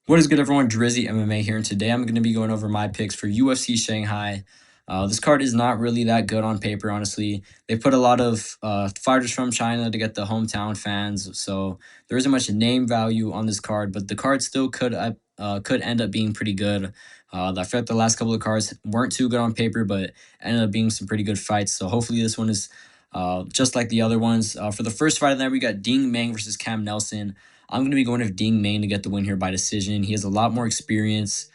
What is good, everyone? Drizzy MMA here, and today I'm going to be going over my picks for UFC Shanghai. This card is not really that good on paper, honestly. They put a lot of fighters from China to get the hometown fans, so there isn't much name value on this card. But the card still could end up being pretty good. I feel like the last couple of cards weren't too good on paper, but ended up being some pretty good fights. So hopefully this one is just like the other ones. For the first fight in there, we got Ding Meng versus Cam Nelson. I'm going to be going with Ding Main to get the win here by decision. He has a lot more experience.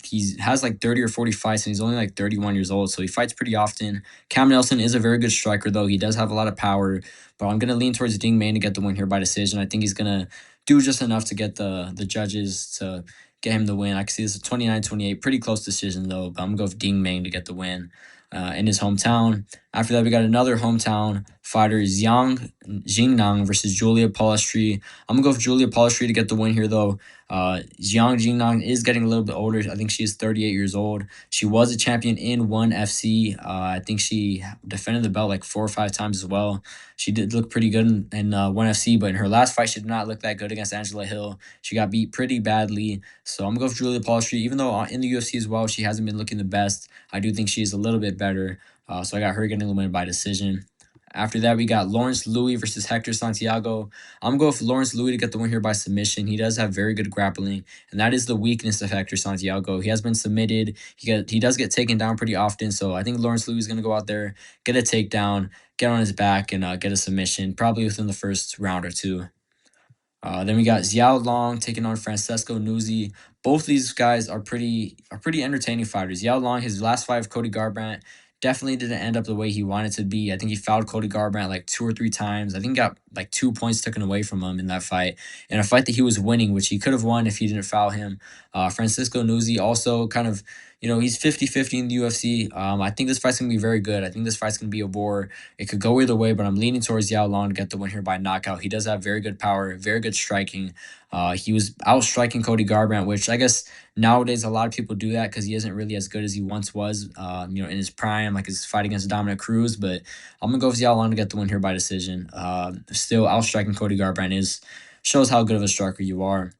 He has like 30 or 40 fights, and he's only like 31 years old, so he fights pretty often. Cam Nelson is a very good striker, though. He does have a lot of power, but I'm going to lean towards Ding Main to get the win here by decision. I think he's going to do just enough to get the judges to get him the win. I can see this a 29-28, pretty close decision, though, but I'm going to go with Ding Main to get the win in his hometown. After that, we got another hometown fighter, Zhang Jingnang versus Julia Palestri. I'm going to go with Julia Palestri to get the win here, though. Jiang Jingnang is getting a little bit older. I think she is 38 years old. She was a champion in ONE FC. I think she defended the belt like 4 or 5 times as well. She did look pretty good in ONE FC, but in her last fight, she did not look that good against Angela Hill. She got beat pretty badly. So I'm going to go with Julia Palestri. Even though in the UFC as well, she hasn't been looking the best, I do think she's a little bit better. So I got her getting the win by decision. After that, we got Lawrence Louis versus Hector Santiago. I'm going to go with Lawrence Louis to get the win here by submission. He does have very good grappling, and that is the weakness of Hector Santiago. He has been submitted. He does get taken down pretty often, so I think Lawrence Louis is going to go out there, get a takedown, get on his back, and get a submission, probably within the first round or two. Then we got Xiao Long taking on Francesco Nuzzi. Both these guys are pretty entertaining fighters. Xiao Long, his last fight of Cody Garbrandt, definitely didn't end up the way he wanted to be. I think he fouled Cody Garbrandt like 2 or 3 times. I think he got like 2 points taken away from him in that fight. In a fight that he was winning, which he could have won if he didn't foul him. Francisco Nuzzi also kind of, he's 50-50 in the UFC. I think this fight's going to be very good. I think this fight's going to be a war. It could go either way, but I'm leaning towards Yao Long to get the win here by knockout. He does have very good power, very good striking. He was out striking Cody Garbrandt, which I guess nowadays a lot of people do that because he isn't really as good as he once was, in his prime, like his fight against Dominic Cruz. But I'm going to go with Yao Long to get the win here by decision. Still, out striking Cody Garbrandt shows how good of a striker you are.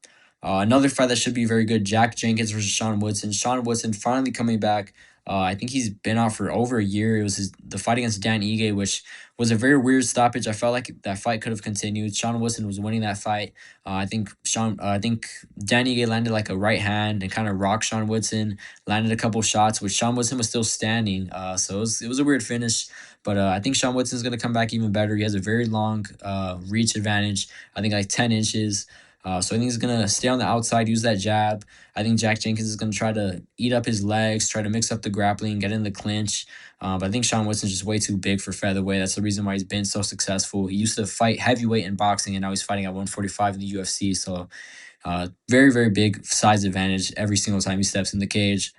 Another fight that should be very good, Jack Jenkins versus Sean Woodson. Sean Woodson finally coming back. I think he's been out for over a year. It was the fight against Dan Ige, which was a very weird stoppage. I felt like that fight could have continued. Sean Woodson was winning that fight. I think Dan Ige landed like a right hand and kind of rocked Sean Woodson. Landed a couple shots, which Sean Woodson was still standing. So it was a weird finish. But I think Sean Woodson's going to come back even better. He has a very long reach advantage. I think like 10 inches. So I think he's going to stay on the outside, use that jab. I think Jack Jenkins is going to try to eat up his legs, try to mix up the grappling, get in the clinch. But I think Sean Woodson's just way too big for featherweight. That's the reason why he's been so successful. He used to fight heavyweight in boxing, and now he's fighting at 145 in the UFC. So very, very big size advantage every single time he steps in the cage.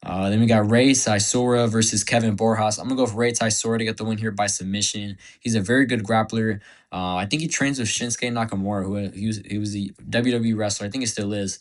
Then we got Ray Saisora versus Kevin Borjas. I'm going to go with Ray Saisora to get the win here by submission. He's a very good grappler. I think he trains with Shinsuke Nakamura, he was a WWE wrestler. I think he still is.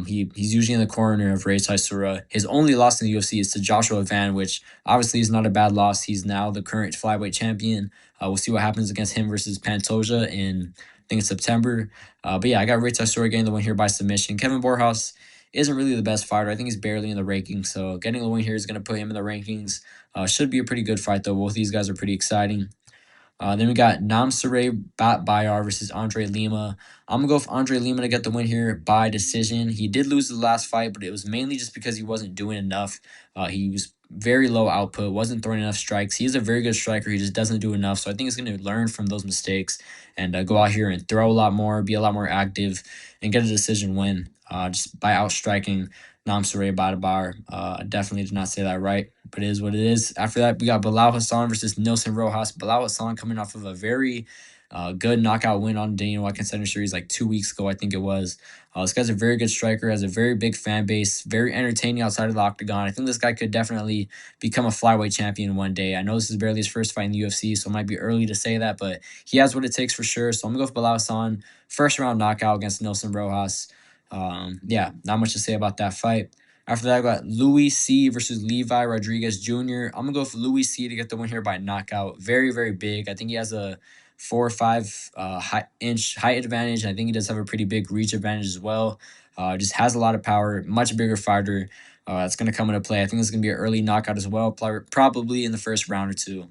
He's usually in the corner of Ray Saisora. His only loss in the UFC is to Joshua Van, which obviously is not a bad loss. He's now the current flyweight champion. We'll see what happens against him versus Pantoja in, I think it's September. But yeah, I got Ray Saisora getting the win here by submission. Kevin Borjas isn't really the best fighter. I think he's barely in the rankings. So getting a win here is going to put him in the rankings. Should be a pretty good fight, though. Both these guys are pretty exciting. Then we got Namsare Bayar versus Andre Lima. I'm going to go with Andre Lima to get the win here by decision. He did lose the last fight, but it was mainly just because he wasn't doing enough. He was very low output, wasn't throwing enough strikes. He is a very good striker. He just doesn't do enough. So I think he's going to learn from those mistakes and go out here and throw a lot more, be a lot more active, and get a decision win just by outstriking Namsare Badabar. Definitely did not say that right, but it is what it is. After that, we got Bilal Hassan versus Nilson Rojas. Bilal Hassan coming off of a very good knockout win on Daniel White Contender Series like 2 weeks ago, I think it was. This guy's a very good striker, has a very big fan base, very entertaining outside of the octagon. I think this guy could definitely become a flyweight champion one day. I know this is barely his first fight in the UFC, so it might be early to say that, but he has what it takes for sure. So I'm going to go with Bilal Hassan, first round knockout against Nilson Rojas. Yeah, not much to say about that fight. After that, I got Louis C versus Levi Rodriguez Jr. I'm gonna go with Louis C to get the win here by knockout. Very, very big. I think he has a 4 or 5 inch height advantage. I think he does have a pretty big reach advantage as well. Just has a lot of power, much bigger fighter. That's going to come into play. I think it's going to be an early knockout as well, probably in the first round or two.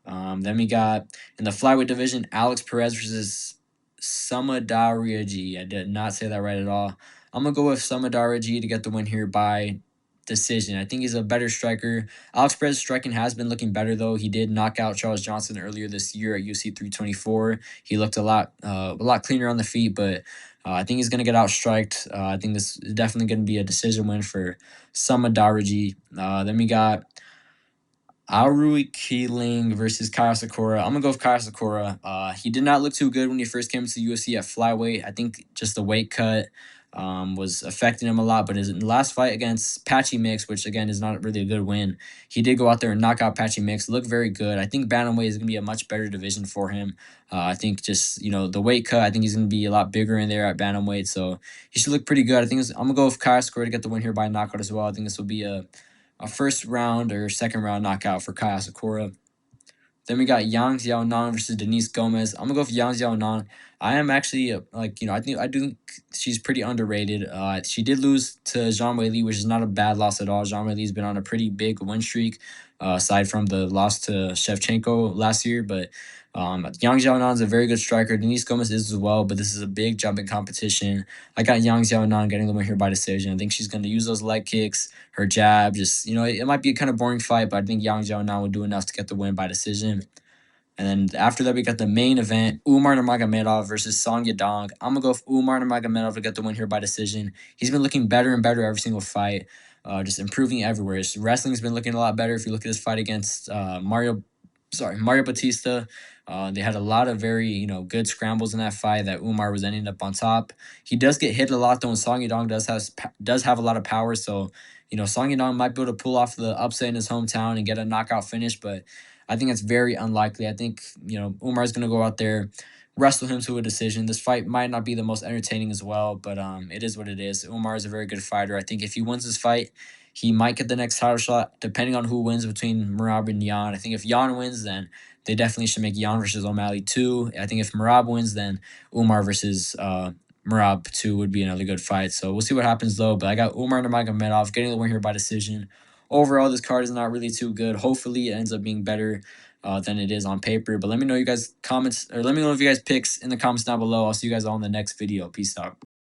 Then we got in the flyweight division, Alex Perez versus Samadariaji. I did not say that right at all. I'm gonna go with Samadariaji to get the win here by decision. I think he's a better striker. Alex Perez's striking has been looking better though. He did knock out Charles Johnson earlier this year at UFC 324. He looked a lot cleaner on the feet, but I think he's gonna get outstriked. I think this is definitely gonna be a decision win for Samadariaji. Then we got Aorui Keeling versus Kyle Sakura. I'm gonna go with Kyle Sakura. He did not look too good when he first came to the UFC at flyweight. I think just the weight cut was affecting him a lot. But his last fight against Patchy Mix, which again is not really a good win, he did go out there and knock out Patchy Mix. Look very good. I think bantamweight is gonna be a much better division for him. I think just the weight cut. I think he's gonna be a lot bigger in there at bantamweight, so he should look pretty good. I'm gonna go with Kyle Sakura to get the win here by knockout as well. I think this will be a first round or second round knockout for Kaya Sakura. Then we got Yang Xiaonan versus Denise Gomez. I'm gonna go for Yang Xiaonan. I am actually I do think she's pretty underrated. She did lose to Zhang Weili, which is not a bad loss at all. Zhang Weili's been on a pretty big win streak, aside from the loss to Shevchenko last year. But Yang Xiaonan is a very good striker. Denise Gomez is as well, but this is a big jump in competition. I got Yang Xiaonan getting the win here by decision. I think she's going to use those leg kicks, her jab. Just it might be a kind of boring fight, but I think Yang Xiaonan will do enough to get the win by decision. And then after that, we got the main event, Umar Nurmagomedov versus Song Yadong. I'm going to go with Umar Nurmagomedov to get the win here by decision. He's been looking better and better every single fight, just improving everywhere. His wrestling's been looking a lot better. If you look at his fight against Mario Batista, they had a lot of very, good scrambles in that fight that Umar was ending up on top. He does get hit a lot, though, and Song Yadong does have a lot of power, so, Song Yadong might be able to pull off the upset in his hometown and get a knockout finish, but I think it's very unlikely. I think, Umar's going to go out there, wrestle him to a decision. This fight might not be the most entertaining as well, but it is what it is. Umar is a very good fighter. I think if he wins this fight, he might get the next title shot, depending on who wins between Merab and Yan. I think if Yan wins, then they definitely should make Yan versus O'Malley 2. I think if Merab wins, then Umar versus Merab 2 would be another good fight. So we'll see what happens, though. But I got Umar Nurmagomedov getting the win here by decision. Overall, this card is not really too good. Hopefully, it ends up being better than it is on paper. But let me know you guys comments, or let me know if you guys picks in the comments down below. I'll see you guys all in the next video. Peace out.